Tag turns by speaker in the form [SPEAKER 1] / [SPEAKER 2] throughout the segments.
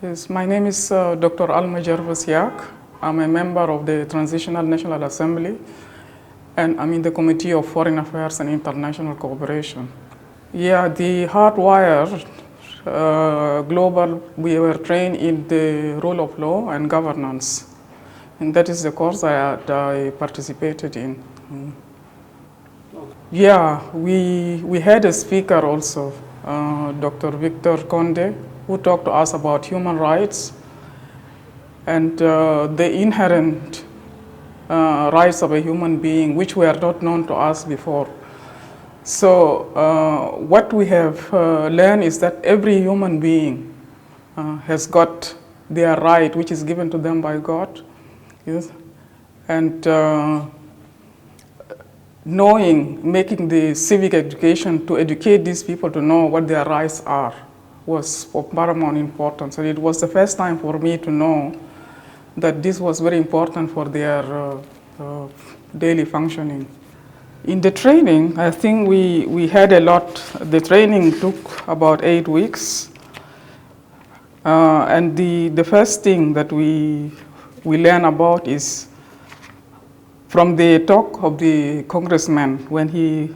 [SPEAKER 1] Yes, my name is Dr. Alma Jervas Yak. I'm a member of the Transitional National Assembly, and I'm in the Committee of Foreign Affairs and International Cooperation. Yeah, the Hardwired Global, we were trained in the rule of law and governance, and that is the course I participated in. Yeah, we had a speaker also, Dr. Victor Conde, who talked to us about human rights and the inherent rights of a human being, which were not known to us before. So what we have learned is that every human being has got their right, which is given to them by God. Yes? And making the civic education to educate these people to know what their rights are was of paramount importance. And it was the first time for me to know that this was very important for their daily functioning. In the training, I think we had a lot. The training took about 8 weeks. And the first thing that we learn about is from the talk of the congressman when he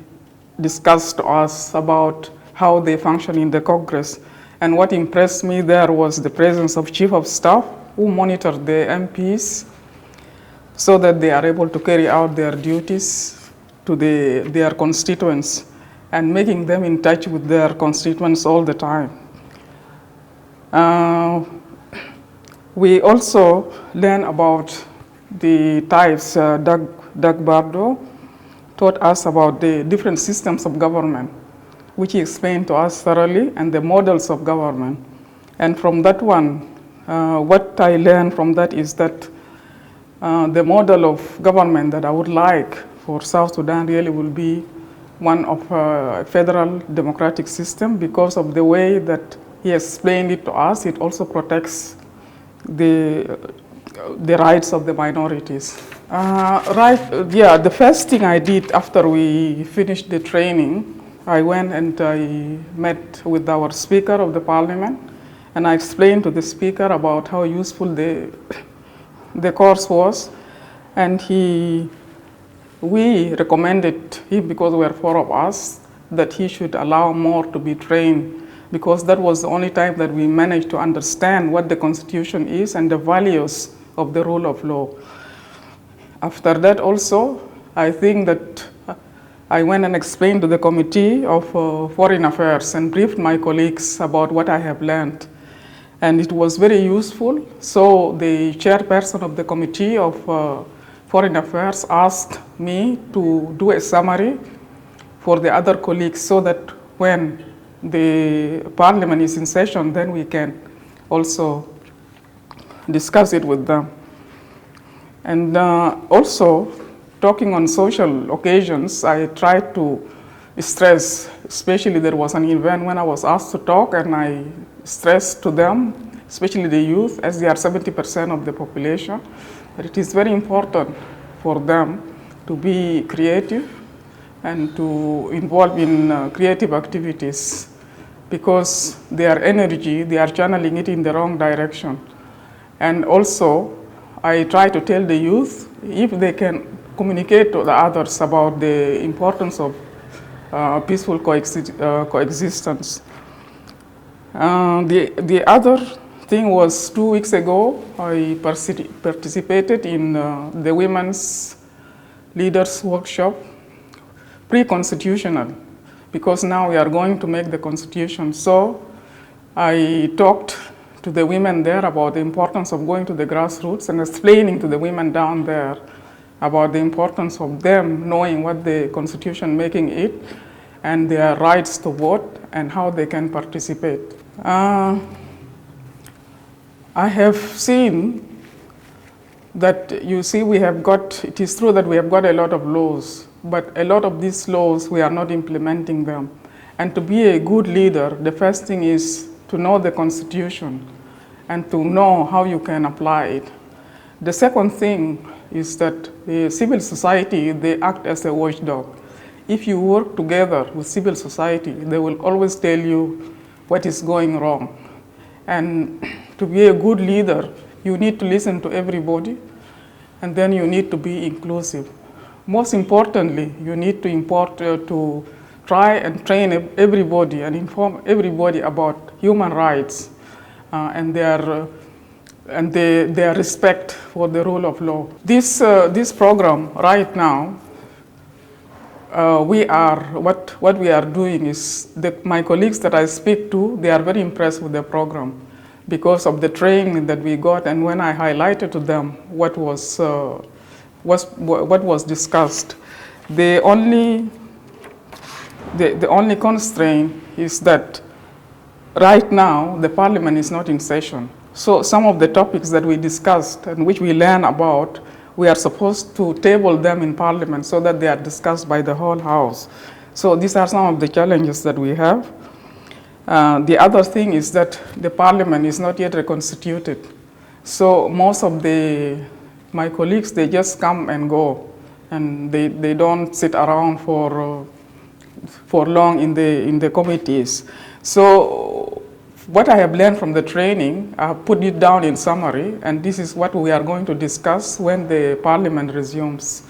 [SPEAKER 1] discussed to us about how they function in the Congress. And what impressed me there was the presence of chief of staff who monitor the MPs so that they are able to carry out their duties to their constituents and making them in touch with their constituents all the time. We also learn about the types. Doug Bardo taught us about the different systems of government, which he explained to us thoroughly, and the models of government. And from that one, what I learned from that is that the model of government that I would like for South Sudan really will be one of a federal democratic system, because of the way that he explained it to us. It also protects the rights of the minorities. The first thing I did after we finished the training, I went and I met with our Speaker of the Parliament, and I explained to the Speaker about how useful the course was, and we recommended him, because there were 4 of us, that he should allow more to be trained, because that was the only time that we managed to understand what the Constitution is and the values of the rule of law. After that also, I think that I went and explained to the Committee of Foreign Affairs and briefed my colleagues about what I have learned. And it was very useful. So the chairperson of the Committee of Foreign Affairs asked me to do a summary for the other colleagues, so that when the Parliament is in session, then we can also discuss it with them. And also, talking on social occasions, I tried to stress, especially there was an event when I was asked to talk, and I stressed to them, especially the youth, as they are 70% of the population, that it is very important for them to be creative and to involve in creative activities, because their energy, they are channeling it in the wrong direction. And also, I try to tell the youth, if they can communicate to the others about the importance of peaceful coexistence. The other thing was 2 weeks ago, I participated in the Women's Leaders Workshop, pre-constitutional, because now we are going to make the Constitution. So I talked to the women there about the importance of going to the grassroots and explaining to the women down there about the importance of them knowing what the Constitution making it and their rights to vote and how they can participate. I have seen that, it is true that we have got a lot of laws, but a lot of these laws, we are not implementing them. And to be a good leader, the first thing is to know the Constitution and to know how you can apply it. The second thing is that the civil society, they act as a watchdog. If you work together with civil society, they will always tell you what is going wrong. And to be a good leader, you need to listen to everybody, and then you need to be inclusive. Most importantly, you need to try and train everybody and inform everybody about human rights and their respect for the rule of law. This program right now, what we are doing is my colleagues that I speak to, they are very impressed with the program because of the training that we got, and when I highlighted to them what was discussed, the only constraint is that right now the parliament is not in session. So some of the topics that we discussed and which we learn about, we are supposed to table them in parliament so that they are discussed by the whole house. So these are some of the challenges that we have. The other thing is that the parliament is not yet reconstituted. So most of my colleagues, they just come and go, and they don't sit around for long in the committees. So what I have learned from the training, I have put it down in summary, and this is what we are going to discuss when the parliament resumes.